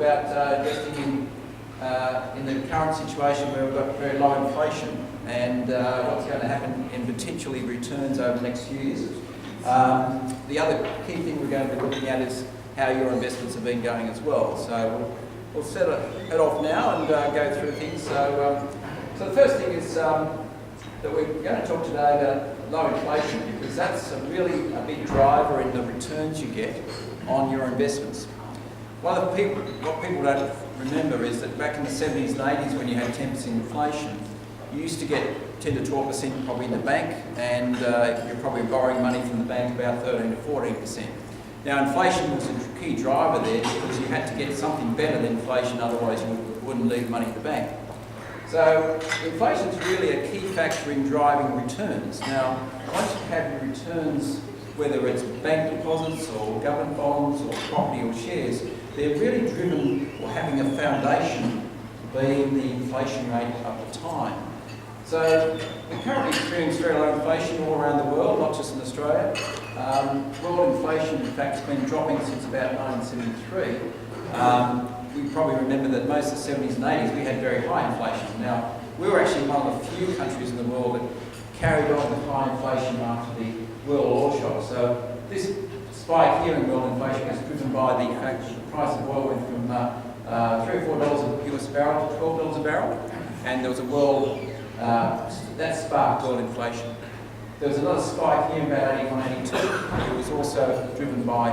about investing in the current situation where we've got very low inflation and what's going to happen in potentially returns over the next few years. The other key thing we're going to be looking at is how your investments have been going as well. So we'll set it off now and go through things. So the first thing is that we're going to talk today about low inflation, because that's really a big driver in the returns you get on your investments. What people don't remember is that back in the 70s and 80s, when you had 10% inflation, you used to get 10 to 12% probably in the bank, and you're probably borrowing money from the bank about 13 to 14%. Now, inflation was a key driver there because you had to get something better than inflation, otherwise you wouldn't leave money in the bank. So inflation is really a key factor in driving returns. Now, once you have your returns, whether it's bank deposits or government bonds or property or shares, they're really driven or having a foundation being the inflation rate of the time. So we currently experience very low inflation all around the world, not just in Australia. World inflation, in fact, has been dropping since about 1973. We probably remember that most of the 70s and 80s we had very high inflation. Now, we were actually one of the few countries in the world that carried on with high inflation after the world oil shock. So this spike here in world inflation was driven by the fact that the price of oil went from $3 or $4 a US barrel to $12 a barrel, and there was a world that sparked world inflation. There was another spike here in about 81, 82. It was also driven by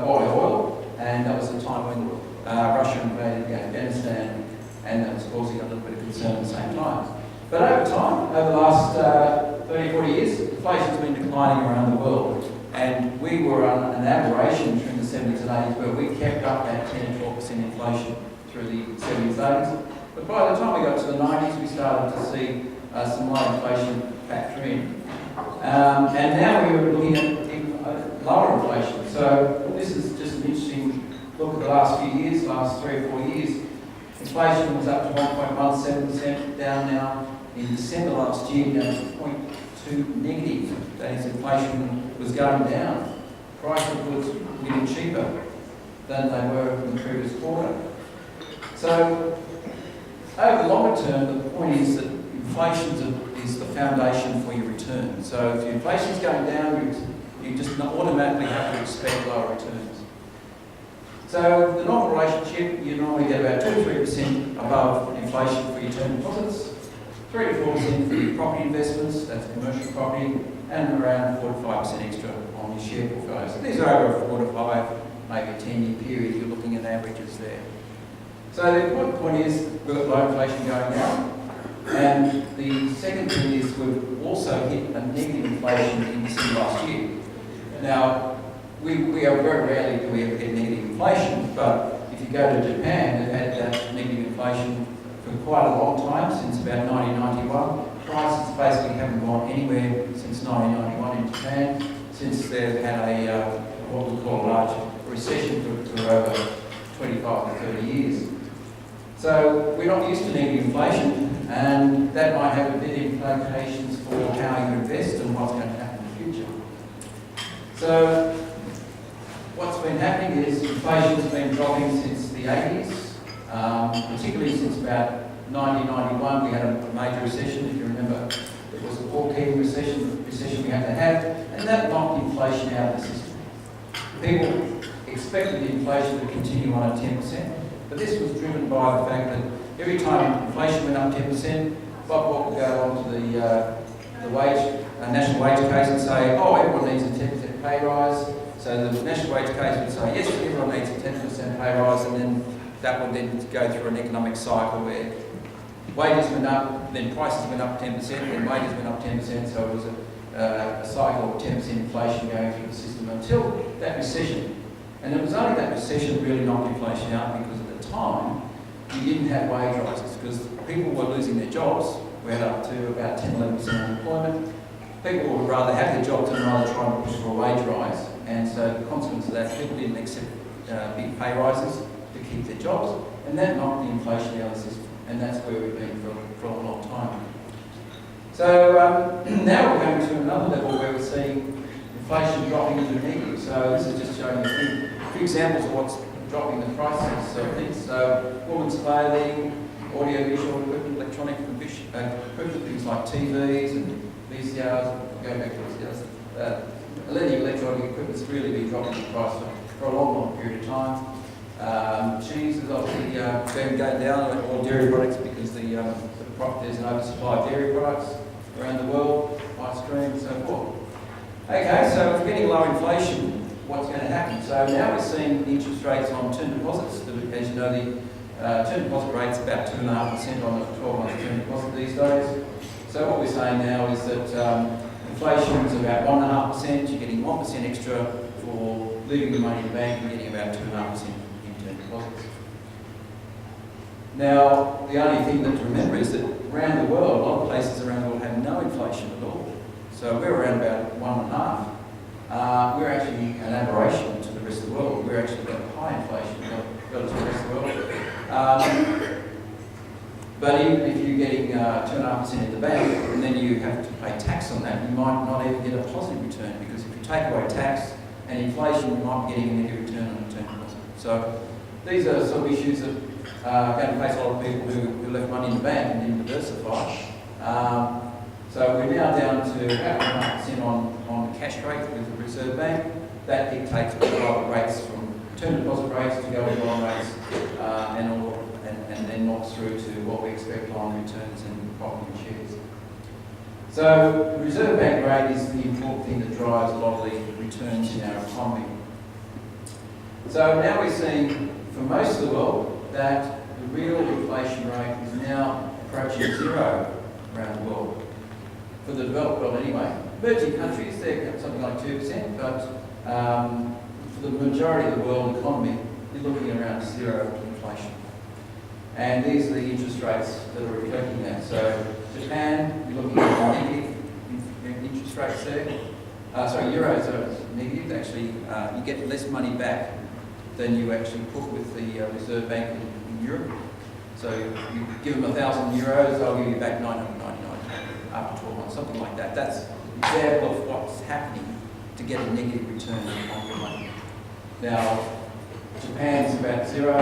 oil, and that was the time when Russia invaded Afghanistan, and that was causing a little bit of concern at the same time. But over time, over the last 30, 40 years, inflation has been declining around the world. And we were on an aberration during the 70s and 80s where we kept up that 10 to 12% inflation through the 70s and 80s. But by the time we got to the 90s, we started to see some low inflation factor in. And now we're looking at lower inflation. So this is just an interesting look at the last few years, last 3 or 4 years. Inflation was up to 1.17%, down now in December last year, down to 0.2 negative. That is, inflation was going down. Price of goods were getting cheaper than they were in the previous quarter. So over the longer term, the point is that inflation is the foundation for your return. So if your inflation is going down, you just automatically have to expect lower returns. So the normal relationship, you normally get about 2 to 3% above inflation for your term deposits, 3 to 4% for your property investments, that's commercial property, and around 4 to 5% extra on your share portfolio. So these are over a 4 to 5, maybe a 10-year period, you're looking at averages there. So the important point is we've got low inflation going now. And the second thing is we've also hit a negative inflation in December last year. Now, we are very rarely do we ever get negative inflation, but if you go to Japan, they've had that negative inflation for quite a long time, since about 1991. Prices basically haven't gone anywhere since 1991 in Japan, since they've had a what we call a large recession for over 25 to 30 years. So we're not used to negative inflation, and that might have a bit of implications for how you invest and what's going to happen in the future. So what's been happening is inflation's been dropping since the 80s, particularly since about 1991 we had a major recession. If you remember, it was a four-key recession we had to have, and that knocked inflation out of the system. People expected the inflation to continue on at 10%. But this was driven by the fact that every time inflation went up 10%, Bob Hawke would go on to the national wage case and say, oh, everyone needs a 10% pay rise. So the national wage case would say, yes, everyone needs a 10% pay rise, and then that would then go through an economic cycle where wages went up, then prices went up 10%, then wages went up 10%, so it was a cycle of 10% inflation going through the system until that recession. And it was only that recession really knocked inflation out, because at the time, you didn't have wage rises because people were losing their jobs. We had up to about 10-11% unemployment. People would rather have their jobs than rather try and push for a wage rise. And so the consequence of that, people didn't accept big pay rises to keep their jobs. And that knocked the inflation out of the system. And that's where we've been for a long time. So now we're going to another level where we're seeing inflation dropping into negative. So this is just showing you a few examples of what's dropping the prices of things. So women's clothing, audio-visual equipment, electronic equipment, things like TVs and VCRs, going back to VCRs, electronic equipment's really been dropping the price for a long period of time. Cheese is obviously going down, all dairy products, because there's an oversupply of dairy products around the world, ice cream and so forth. Okay, so if we're getting low inflation, what's going to happen? So now we're seeing interest rates on term deposits. As you know, the term deposit rate's about 2.5% on a 12-month term deposit these days. So what we're saying now is that inflation is about 1.5%. You're getting 1% extra for leaving the money in the bank. You're getting about 2.5% in term deposits. Now, the only thing that to remember is that around the world, a lot of places around the world have no inflation at all. So we're around about 1.5. We're actually an aberration to the rest of the world. We're actually got high inflation relative to the rest of the world. But even if you're getting 2.5% in the bank, and then you have to pay tax on that, you might not even get a positive return, because if you take away tax and inflation, you might be getting a negative return on a term deposit. So these are sort of issues that are going to face a lot of people who left money in the bank and didn't diversify. So we're now down to about 1.5% on the cash rate with the Reserve Bank. That dictates the private rates from term deposit rates to government bond rates, and then knocks through to what we expect on returns and property and shares. So the Reserve Bank rate is the important thing that drives a lot of the returns in our economy. So now we're seeing, for most of the world, that the real inflation rate is now approaching zero around the world. For the developed world anyway. Emerging countries, they're something like 2%, but for the majority of the world economy, you're looking at around zero inflation. And these are the interest rates that are reflecting that. So Japan, you're looking at negative interest rates there. Eurozone is negative. Actually, you get less money back than you actually put with the Reserve Bank in Europe. So you give them €1,000, they'll give you back 999 after 12 months, something like that. That's an example of what's happening to get a negative return on your money. Now, Japan's about zero,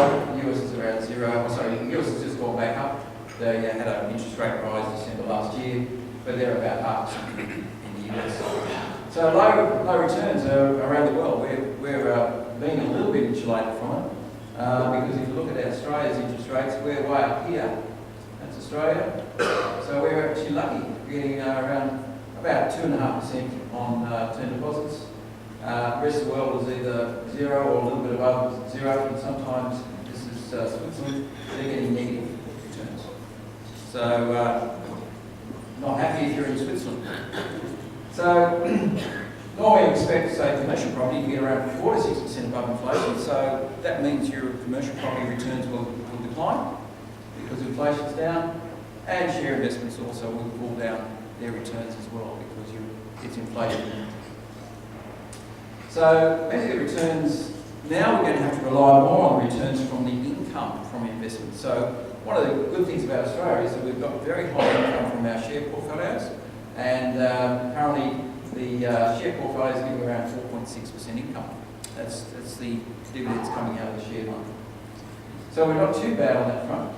US is around zero. US has just gone back up. They had an interest rate rise December last year, but they're about 0.5% in the US. So low returns are around the world. We're being a little bit insulated from it, because if you look at Australia's interest rates, we're way up here. That's Australia. So we're actually lucky, getting around about 2.5% on term deposits. The rest of the world is either zero or a little bit above zero, and sometimes this is Switzerland, they're getting negative returns. So not happy if you're in Switzerland. So normally you expect, say, commercial property to get around 4 to 6% above inflation, so that means your commercial property returns will decline because inflation's down, and share investments also will pull down their returns as well because it's inflation. So many of the returns, now we're going to have to rely more on returns from the income from investments. So one of the good things about Australia is that we've got very high income from our share portfolios, and currently the share portfolio is giving around 4.6% income. That's the dividends coming out of the share market. So we're not too bad on that front.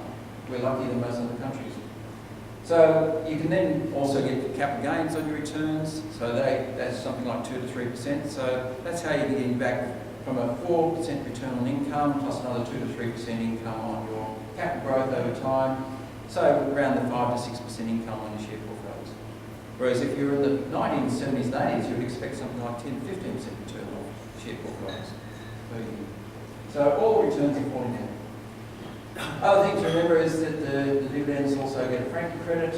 We're luckier than most other countries. So you can then also get capital gains on your returns. So that's something like 2 to 3%. So that's how you're getting back from a 4% return on income plus another 2 to 3% income on your capital growth over time. So around the 5 to 6% income on your share portfolios. Whereas if you're in the 1970s and 80s, you would expect something like 10 to 15% return on share portfolios per year. So all returns are falling down. Other thing to remember is that the dividends also get a franking credit.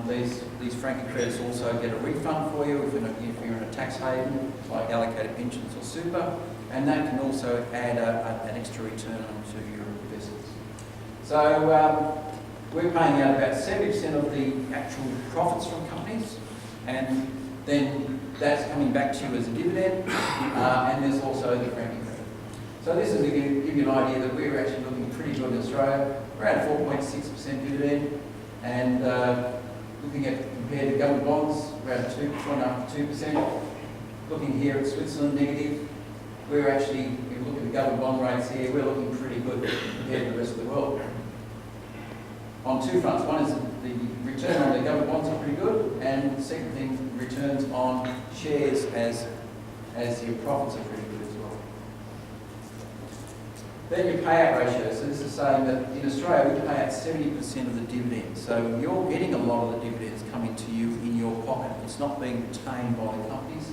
These franking credits also get a refund for you if you're in a tax haven, like allocated pensions or super, and that can also add an extra return onto your investments. So we're paying out about 70% of the actual profits from companies, and then that's coming back to you as a dividend, and there's also the franking credit. So this is to give you an idea that we're actually looking pretty good in Australia, around 4.6% dividend, and looking at compared to government bonds, around 2.5 to 2%. Looking here at Switzerland, negative. We're looking the government bond rates here, we're looking pretty good compared to the rest of the world. On two fronts. One is the return on the government bonds are pretty good, and the second thing, returns on shares as your profits are pretty good as well. Then your payout ratio. So this is saying that in Australia we pay out 70% of the dividends. So you're getting a lot of the dividends coming to you in your pocket. It's not being retained by the companies.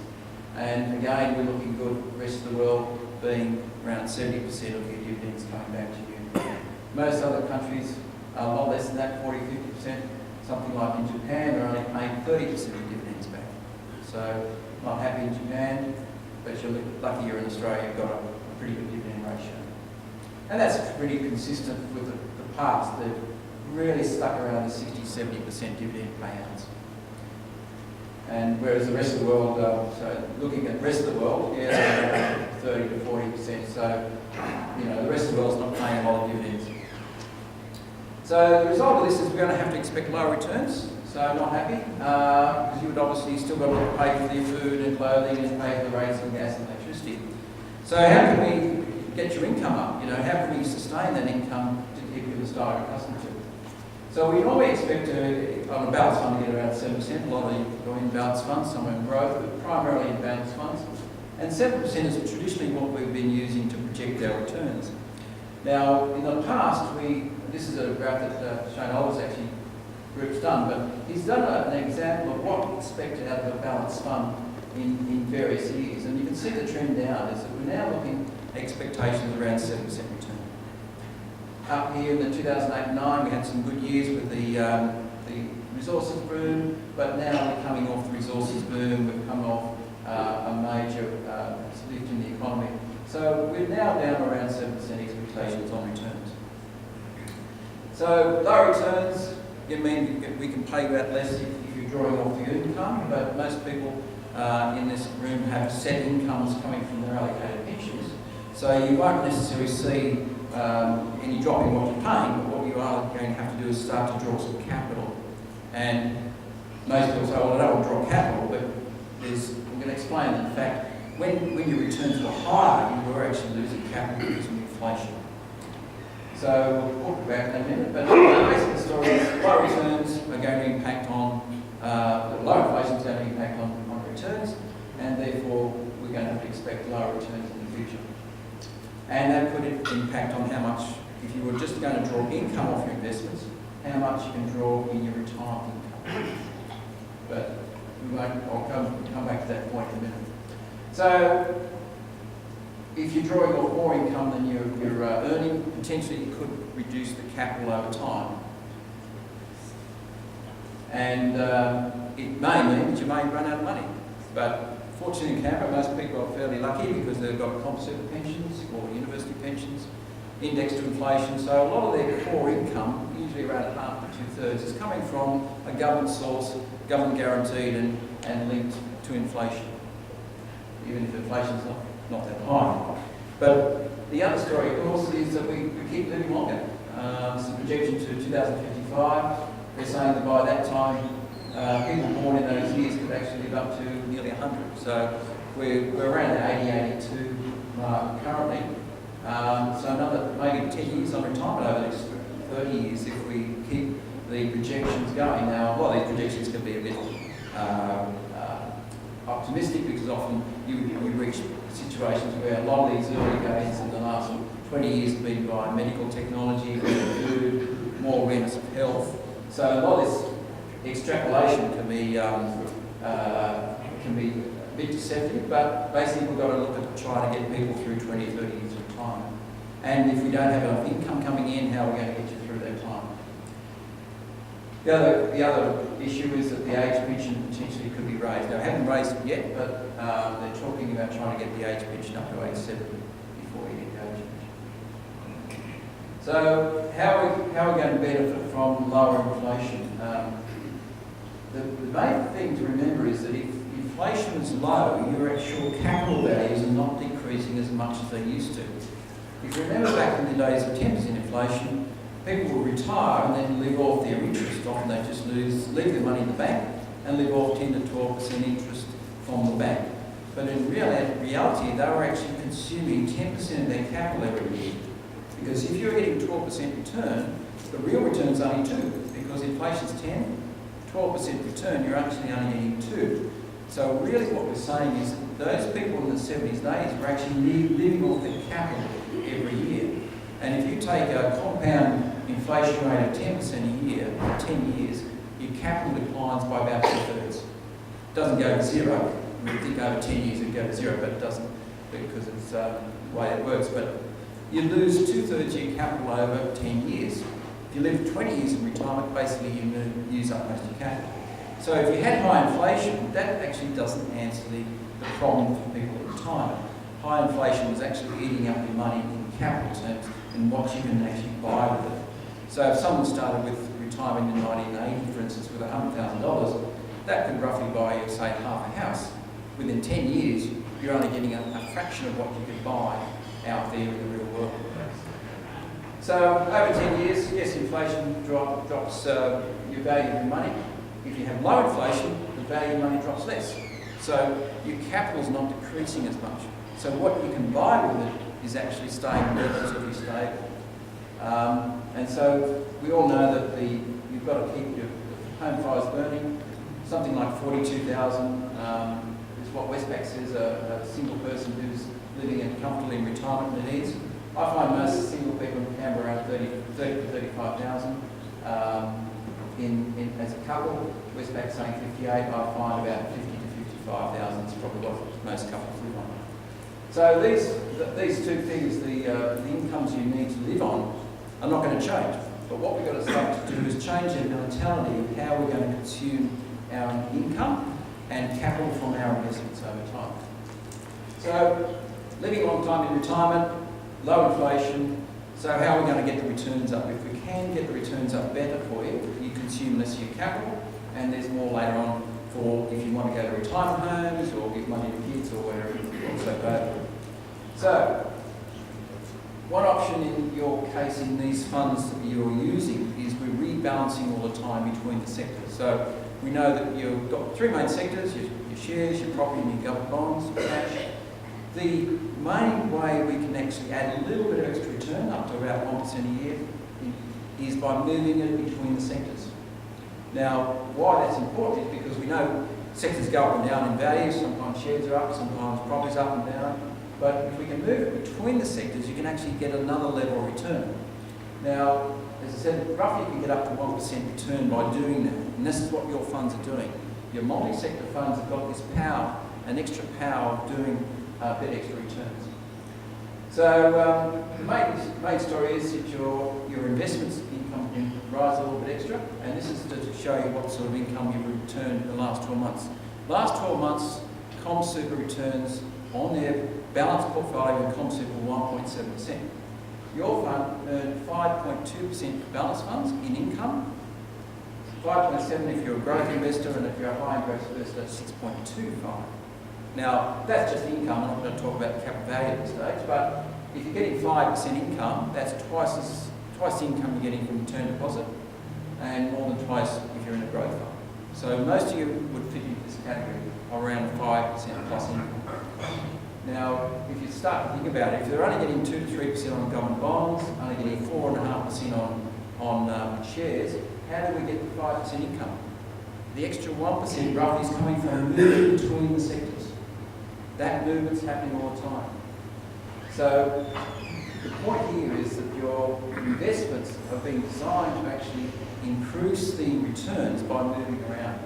And again, we're looking good, the rest of the world being around 70% of your dividends coming back to you. Most other countries are a lot less than that, 40, 50%. Something like in Japan, they're only paying 30% of dividends back. So, not happy in Japan, but you're lucky you're in Australia, you've got a pretty good dividend ratio. And that's pretty consistent with the past. They've really stuck around the 60-70% dividend payouts. And whereas the rest of the world, so looking at the rest of the world, yeah, 30 to 40%. So, the rest of the world's not paying a lot of dividends. So the result of this is we're going to have to expect lower returns. So not happy, because you would obviously still got to pay for your food and clothing and pay for the rates and gas and electricity. So how can we get your income up? How can we sustain that income to keep you the style you're accustomed to? So we normally expect to, on a balanced fund, to get around 7%. A lot of you go in balanced funds, some in growth, but primarily in balanced funds. And 7% is traditionally what we've been using to project our returns. Now, in the past, this is a graph that Shane Oliver's actually group's done, but he's done an example of what we expect out of a balanced fund in various years. And you can see the trend down is that we're now looking at expectations around 7% return. Up here in the 2008-9, we had some good years with the resources boom, but now we're coming off the resources boom, we've come off a major lift in the economy. So we're now down around 7% expectations on returns. So low returns, it means we can pay you out less if you're drawing off your income, but most people in this room have set incomes coming from their allocated pensions. So you won't necessarily see any drop in what you're paying, but what you are going to have to do is start to draw some capital. And most people say, well, I don't want to draw capital, but I'm going to explain that in fact, when your returns were higher, you were actually losing capital because of inflation. So we'll talk about that in a minute, but basically the story is low returns are going to impact on, low inflation is going to impact on returns, and therefore we're going to have to expect lower returns in the future. And that could impact on how much, if you were just going to draw income off your investments, how much you can draw in your retirement income. But I'll come back to that point in a minute. So, if you're drawing off more income than you're earning, potentially you could reduce the capital over time. And it may mean that you may run out of money. But fortunately in Canberra, most people are fairly lucky because they've got composite pensions or university pensions, indexed to inflation. So a lot of their core income, usually around half to 2/3, is coming from a government source, government guaranteed and linked to inflation, even if inflation's not that high. But the other story, of course, is that we keep living longer. Some projections to 2055, they're saying that by that time, people born in those years could actually live up to nearly 100. So we're around the 80, 82 mark currently. So another maybe 10 years on retirement over the next 30 years if we keep the projections going. Now, a lot of these projections can be a bit optimistic because often you reach situations where a lot of these early gains in the last 20 years have been by medical technology, better food, more awareness of health. So a lot of this extrapolation can be a bit deceptive, but basically we've got to look at trying to get people through 20, 30 years of time. And if we don't have enough income coming in, how are we going to get you through that time? The other issue is that the age pension potentially could be raised. Now, I haven't raised it yet, but they're talking about trying to get the age pension up to 87 before you get the age pension. So, how are we going to benefit from lower inflation? The main thing to remember is that if inflation is low, your actual capital values are not decreasing as much as they used to. If you remember back in the days of 10% inflation, people would retire and then live off their interest. Often they just leave their money in the bank and live off 10 to 12% interest from the bank. But in reality, they were actually consuming 10% of their capital every year. Because if you're getting 12% return, the real return's only 2, because inflation's 10, 12% return, you're actually only getting 2. So really what we're saying is that those people in the 70s and 80s were actually living off their capital every year. And if you take a compound inflation rate of 10% a year for 10 years, your capital declines by about 2/3. It doesn't go to zero. We think over 10 years it'd go to zero, but it doesn't, because it's the way it works. But you lose 2/3 of your capital over 10 years. If you live 20 years in retirement, basically you use up most of your capital. So if you had high inflation, that actually doesn't answer the problem for people in retirement. High inflation was actually eating up your money in capital terms and what you can actually buy with it. So if someone started with retirement in 1980, for instance, with $100,000, that could roughly buy you, say, half a house. Within 10 years, you're only getting a fraction of what you could buy out there in the real world. So over 10 years, yes, inflation drops your value of your money. If you have low inflation, the value of money drops less. So your capital's not decreasing as much. So what you can buy with it is actually staying relatively stable. And so we all know that you've got to keep your home fires burning. Something like 42,000 is what Westpac says a single person who's living in comfortably in retirement needs. I find most single people in Canberra around 30 to 35,000. As a couple, Westpac saying 58, I find about 50 to 55,000 is probably what most couples live on. So these two things, the incomes you need to live on, are not going to change. But what we've got to start to do is change the mentality of how we're going to consume our income and capital from our investments over time. So living a long time in retirement, low inflation, so how are we going to get the returns up? If we can get the returns up better for you, you consume less of your capital, and there's more later on for if you want to go to retirement homes or give money to kids or whatever you also go. So, one option in your case in these funds that you're using is we're rebalancing all the time between the sectors. So we know that you've got 3 main sectors, your shares, your property and your government bonds, your cash. The main way we can actually add a little bit of extra return, up to about 1% a year, is by moving it between the sectors. Now, why that's important is because we know sectors go up and down in value. Sometimes shares are up, sometimes property's up and down. But if we can move it between the sectors, you can actually get another level of return. Now, as I said, roughly you can get up to 1% return by doing that. And this is what your funds are doing. Your multi-sector funds have got this power, an extra power of doing a bit extra returns. So the main story is that your investments income can rise a little bit extra, and this is to show you what sort of income you've returned in the last 12 months. Last 12 months, CommSuper returns on their balanced portfolio in CommSuper 1.7%. Your fund earned 5.2% balanced funds in income, 5.7 if you're a growth investor, and if you're a high growth investor, 6.25. Now, that's just income. I'm not going to talk about the capital value at this stage, but if you're getting 5% income, that's twice the income you're getting from term deposit, and more than twice if you're in a growth fund. So most of you would fit into this category, around 5% plus income. Now, if you start to think about it, if they're only getting 2 to 3% on government bonds, only getting 4.5% on shares, how do we get the 5% income? The extra 1% roughly is coming from moving between the sectors. That movement's happening all the time. So the point here is that your investments are being designed to actually increase the returns by moving around.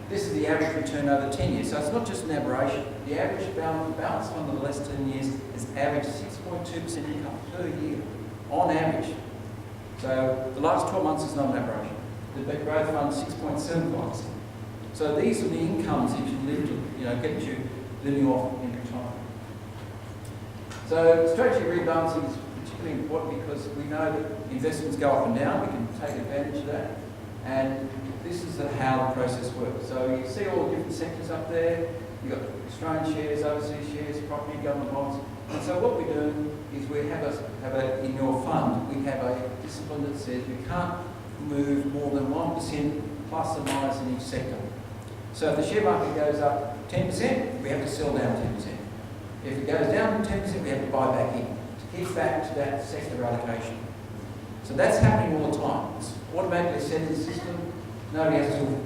This is the average return over 10 years, so it's not just an aberration. The average balance fund in the last 10 years has averaged 6.2% income per year, on average. So the last 12 months is not an aberration. The growth fund 6.75%. So these are the incomes that you live to, get you living off in retirement. So strategy rebalancing is particularly important because we know that investments go up and down. We can take advantage of that, and this is how the process works. So you see all the different sectors up there. You've got Australian shares, overseas shares, property, government bonds. And so what we do is we have in your fund, we have a discipline that says we can't move more than 1% plus or minus in each sector. So if the share market goes up 10%, we have to sell down 10%. If it goes down 10%, we have to buy back in to keep back to that sector allocation. So that's happening all the time. It's automatically set in the system. Nobody has to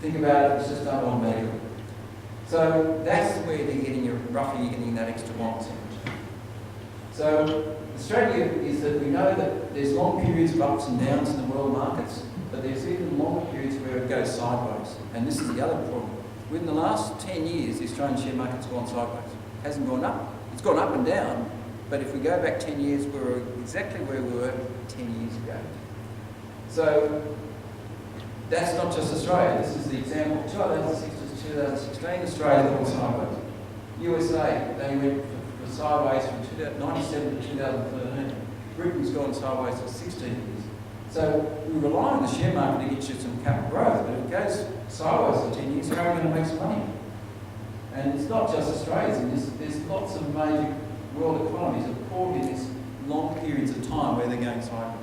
think about it. It's just done automatically. So that's where they're getting roughly you're getting that extra 1%. So the strategy is that we know that there's long periods of ups and downs in the world markets, but there's even longer periods where it goes sideways. And this is the other problem. Within the last 10 years, the Australian share market's gone sideways. It hasn't gone up. It's gone up and down, but if we go back 10 years, we're exactly where we were 10 years ago. So that's not just Australia. This is the example. 2006 to 2016, Australia went sideways. USA, they went for sideways from 1997 to 2013. Britain's gone sideways for 16 years. So we rely on the share market to get you some capital growth, but if it goes sideways for 10 years, how are we going to make some money? And it's not just Australia. There's lots of major world economies that are caught in these long periods of time where they're going sideways.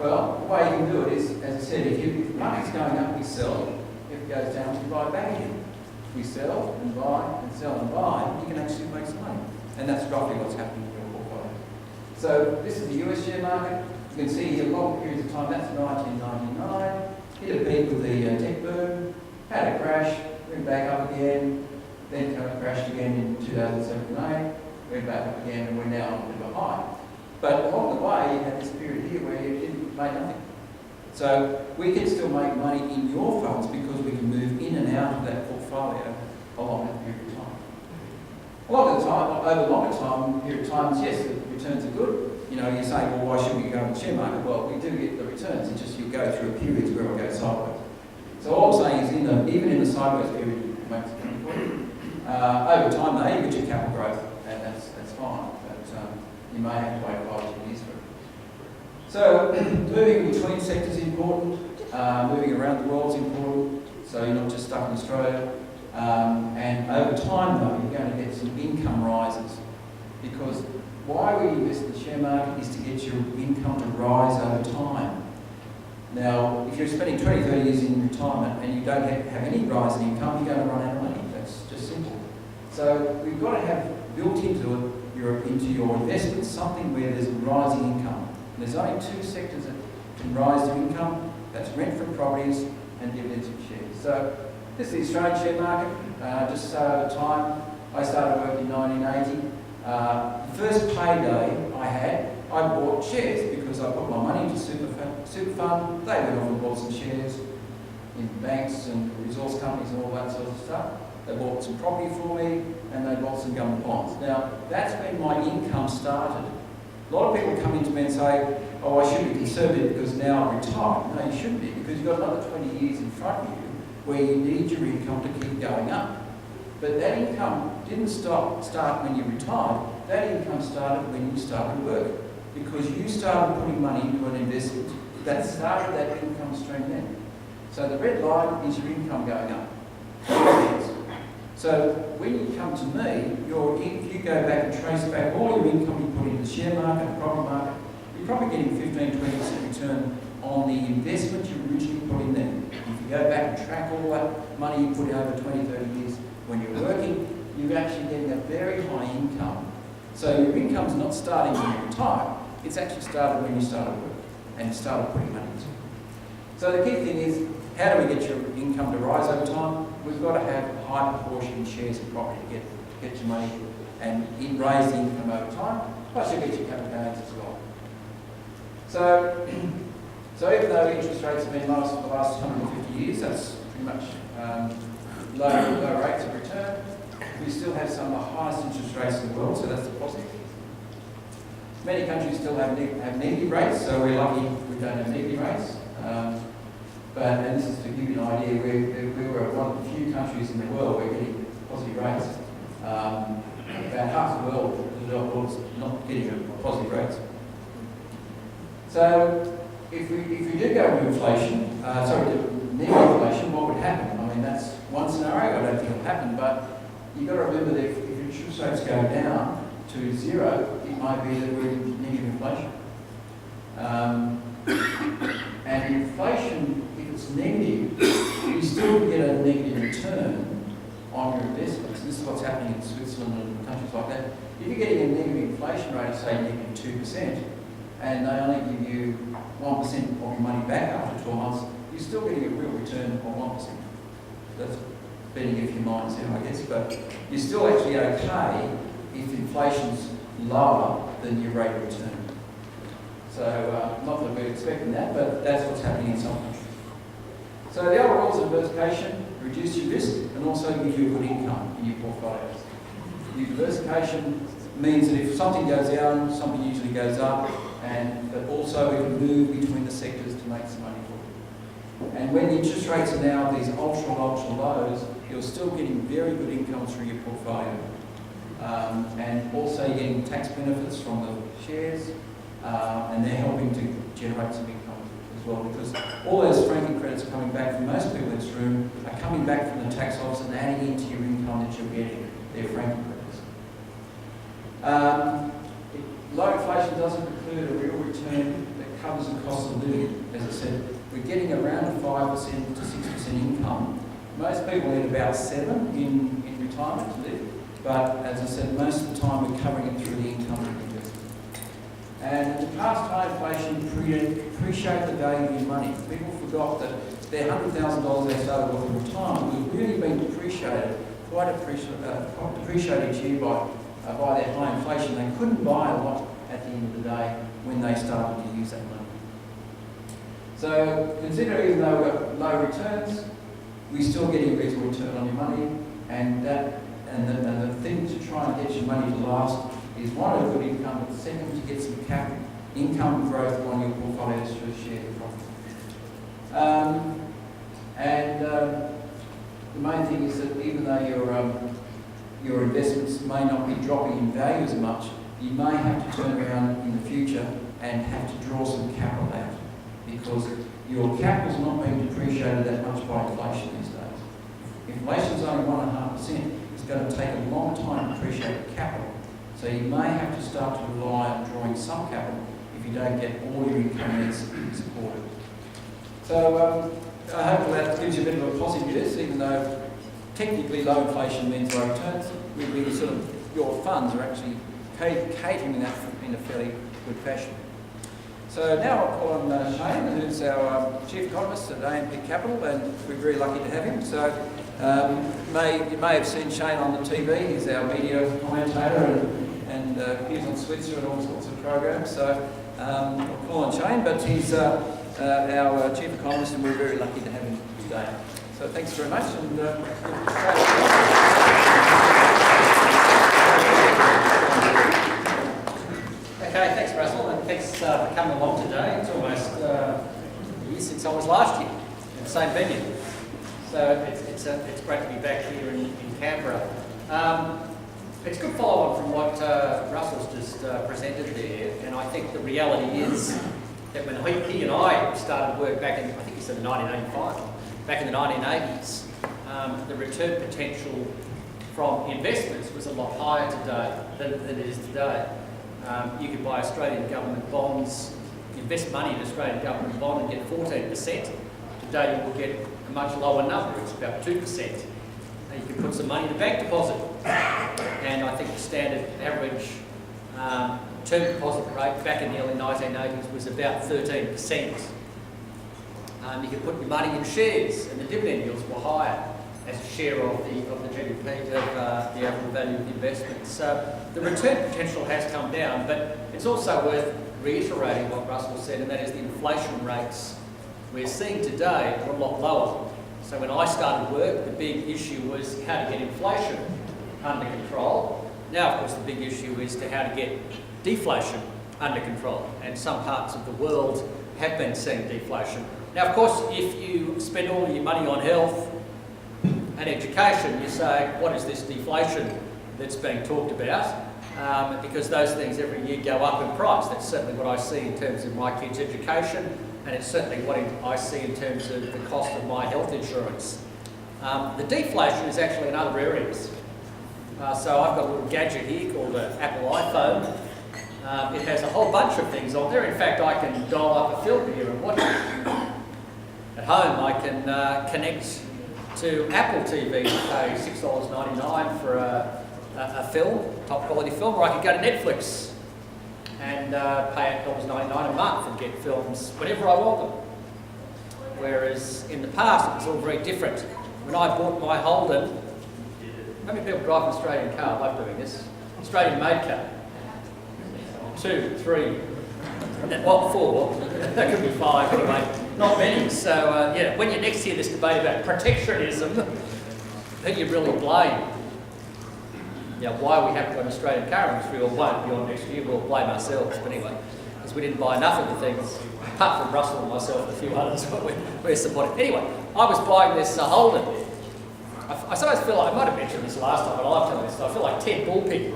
Well, the way you can do it is, as I said, if the market's going up, we sell. If it goes down, we buy back in. If we sell and buy and sell and buy, you can actually make some money. And that's roughly what's happening in your portfolio. So this is the US share market. You can see here long periods of time. That's 1999. Hit a peak with the tech boom, had a crash, went back up again, then crashed again in 2007 and 8, went back up again, and we're now on a bit of a high. But along the way, you had this period here where you didn't make nothing. So we can still make money in your funds because we can move in and out of that portfolio along that period of time. Over longer time, period of times, yes, the returns are good. You know, you're saying, well, why shouldn't we go in the share market? Well, we do get the returns. It's just you go through periods where it goes sideways. So all I'm saying is, even in the sideways period, it makes money for you. Over time, though, you get your capital growth, and that's fine. But you may have to wait 5 or 10 years for it. So moving between sectors is important. Moving around the world is important. So you're not just stuck in Australia. And over time, though, you're going to get some income rises, because why we invest in the share market is to get your income to rise over time. Now, if you're spending 20, 30 years in retirement and you don't have any rise in income, you're going to run out of money. That's just simple. So we've got to have built into your investments something where there's a rising income. And there's only 2 sectors that can rise to income. That's rent from properties and dividends from shares. So this is the Australian share market. Just over time, I started work in 1980. The first payday I had, I bought shares because I put my money into super fund. They went off and bought some shares in banks and resource companies and all that sort of stuff. They bought some property for me and they bought some government bonds. Now, that's when my income started. A lot of people come into me and say, oh, I should be conservative because now I'm retired. No, you shouldn't be, because you've got another 20 years in front of you where you need your income to keep going up. But that income didn't start when you retired. That income started when you started work, because you started putting money into an investment that started that income stream then. So the red line is your income going up. So when you come to me, if you go back and trace back all your income you put into the share market, the property market, you're probably getting 15-20% return on the investment you originally put in there. If you go back and track all that money you put in over 20, 30 years when you're working, you're actually getting a very high income. So your income's not starting when you retire, it's actually started when you started work and you started putting money into it. So the key thing is, how do we get your income to rise over time? We've got to have a high proportion in shares and property to get your money and raise the income over time, plus you get your capital gains as well. So even though interest rates have been low for the last 150 years, that's pretty much low rates of return, we still have some of the highest interest rates in the world, so that's the positive. Many countries still have negative rates, so we're lucky we don't have negative rates. And this is to give you an idea, we were one of the few countries in the world where we're getting positive rates. About half the world is not getting positive rates. So if we do go into inflation, to negative inflation, what would happen? I mean, that's one scenario. I don't think it'll happen, but you've got to remember that if interest rates go down to 0, it might be that we're in negative inflation. And inflation, if it's negative, you still get a negative return, on your investments, and this is what's happening in Switzerland and countries like that, if you're getting a negative inflation rate of say negative 2%, and they only give you 1% of your money back after 12 months, you're still getting a real return of 1%. That's betting if your mind's there, I guess, but you're still actually okay if inflation's lower than your rate of return. So, not that we're expecting that, but that's what's happening in some countries. So the other rules of diversification: reduce your risk and also give you a good income in your portfolios. Your diversification means that if something goes down, something usually goes up, but also we can move between the sectors to make some money for you. And when the interest rates are now at these ultra lows, you're still getting very good income through your portfolio. And also you're getting tax benefits from the shares, and they're helping to generate some income as well, because all those franking credits are coming back from most people in this room, are coming back from the tax office and adding into your income that you're getting. They're franking credits. Low inflation doesn't include a real return that covers the cost of living. As I said, we're getting around a 5% to 6% income. Most people need about 7% in retirement to live, but as I said, most of the time we're covering it through the income of the investment. And in the past, high inflation appreciated the value of your money. People forgot that their $100,000 they started with in retirement was really being depreciated, quite depreciated each year by their high inflation. They couldn't buy a lot at the end of the day when they started to use that money. So consider, even though we've got low returns, we're still getting a reasonable return on your money, and the thing to try and get your money to last is one, a good income, but second, to get some income growth on your portfolios through share profit. The main thing is that even though your investments may not be dropping in value as much, you may have to turn around in the future and have to draw some capital out, because your capital's not being depreciated that much by inflation these days. If inflation's only 1.5%, it's going to take a long time to depreciate the capital. So you may have to start to rely on drawing some capital if you don't get all your income needs supported. So I hope that gives you a bit of a positive view, even though technically low inflation means low returns. Your funds are actually catering that in a fairly good fashion. So now I'll call on Shane, who's our Chief Economist at AMP Capital, and we're very lucky to have him. So you may have seen Shane on the TV. He's our media commentator and appears on Switzer and all sorts of programs. So I'll call on Shane, but he's our Chief Economist, and we're very lucky to have him today. So thanks very much. Okay, thanks Russell, and thanks for coming along today. It's almost a year since I was last year in the same venue. So it's great to be back here in Canberra. It's a good follow-on from what Russell's just presented there, and I think the reality is that when he and I started work back in, I think he said 1985, back in the 1980s, the return potential from investments was a lot higher today than it is today. You could buy Australian government bonds, invest money in Australian government bond and get 14%. Today you will get a much lower number, it's about 2%. And you can put some money in a bank deposit. And I think the standard average term deposit rate back in the early 1980s was about 13%. You could put your money in shares, and the dividend yields were higher as a share of the GDP, of the average value of investments. So the return potential has come down, but it's also worth reiterating what Russell said, and that is the inflation rates we're seeing today are a lot lower. So when I started work, the big issue was how to get inflation under control. Now, of course, the big issue is how to get deflation under control, and some parts of the world have been seeing deflation. Now, of course, if you spend all your money on health and education, you say, what is this deflation that's being talked about? Because those things every year go up in price. That's certainly what I see in terms of my kids' education, and it's certainly what I see in terms of the cost of my health insurance. The deflation is actually in other areas. So I've got a little gadget here called an Apple iPhone. It has a whole bunch of things on there. In fact, I can dial up a film here and watch it. At home, I can connect to Apple TV to pay $6.99 for a film, top quality film, or I could go to Netflix and pay $8.99 a month and get films whenever I want them. Whereas in the past it was all very different. When I bought my Holden, how many people drive an Australian car? I love doing this. Australian made car. 2, 3, well, 4. That could be 5 anyway. Not many. So yeah, when you next hear this debate about protectionism, who you really blame? Yeah, why we haven't got an Australian car industry, or won't beyond next year, we'll blame ourselves. But anyway, because we didn't buy enough of the things, apart from Russell and myself and a few others, we're supporting. Anyway, I was buying this Holden. I sometimes feel like, I might have mentioned this last time, but I'll tell you this, I feel like Ted Bullpig.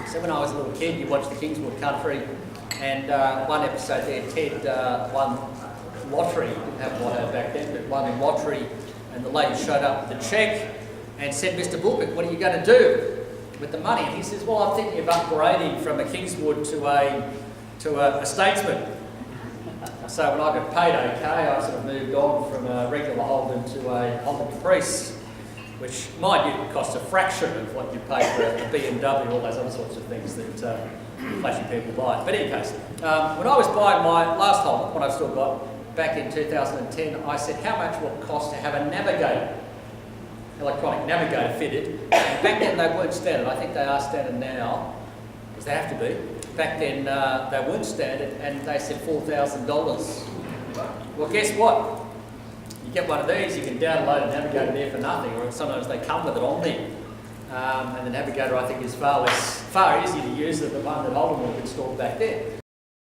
So when I was a little kid, you watched the Kingswood Country, and one episode there, Ted won lottery, didn't have lotto back then, but won in lottery, and the lady showed up with a cheque and said, Mr. Bullpig, what are you going to do with the money? And he says, well, I'm thinking of upgrading from a Kingswood to a Statesman. So when I got paid okay, I sort of moved on from a regular Holden to a Holden Caprice, which, mind you, cost a fraction of what you pay for a BMW, all those other sorts of things that flashy people buy. But in any case, when I was buying my last Holden, what I've still got, back in 2010, I said, how much will it cost to have a navigator, electronic navigator fitted? And back then they weren't standard. I think they are standard now, because they have to be. Back then they weren't standard, and they said $4,000. Well, guess what? You get one of these, you can download a navigator there for nothing, or sometimes they come with it on there. And the navigator, I think, is far easier to use than the one that Holden would have installed back then.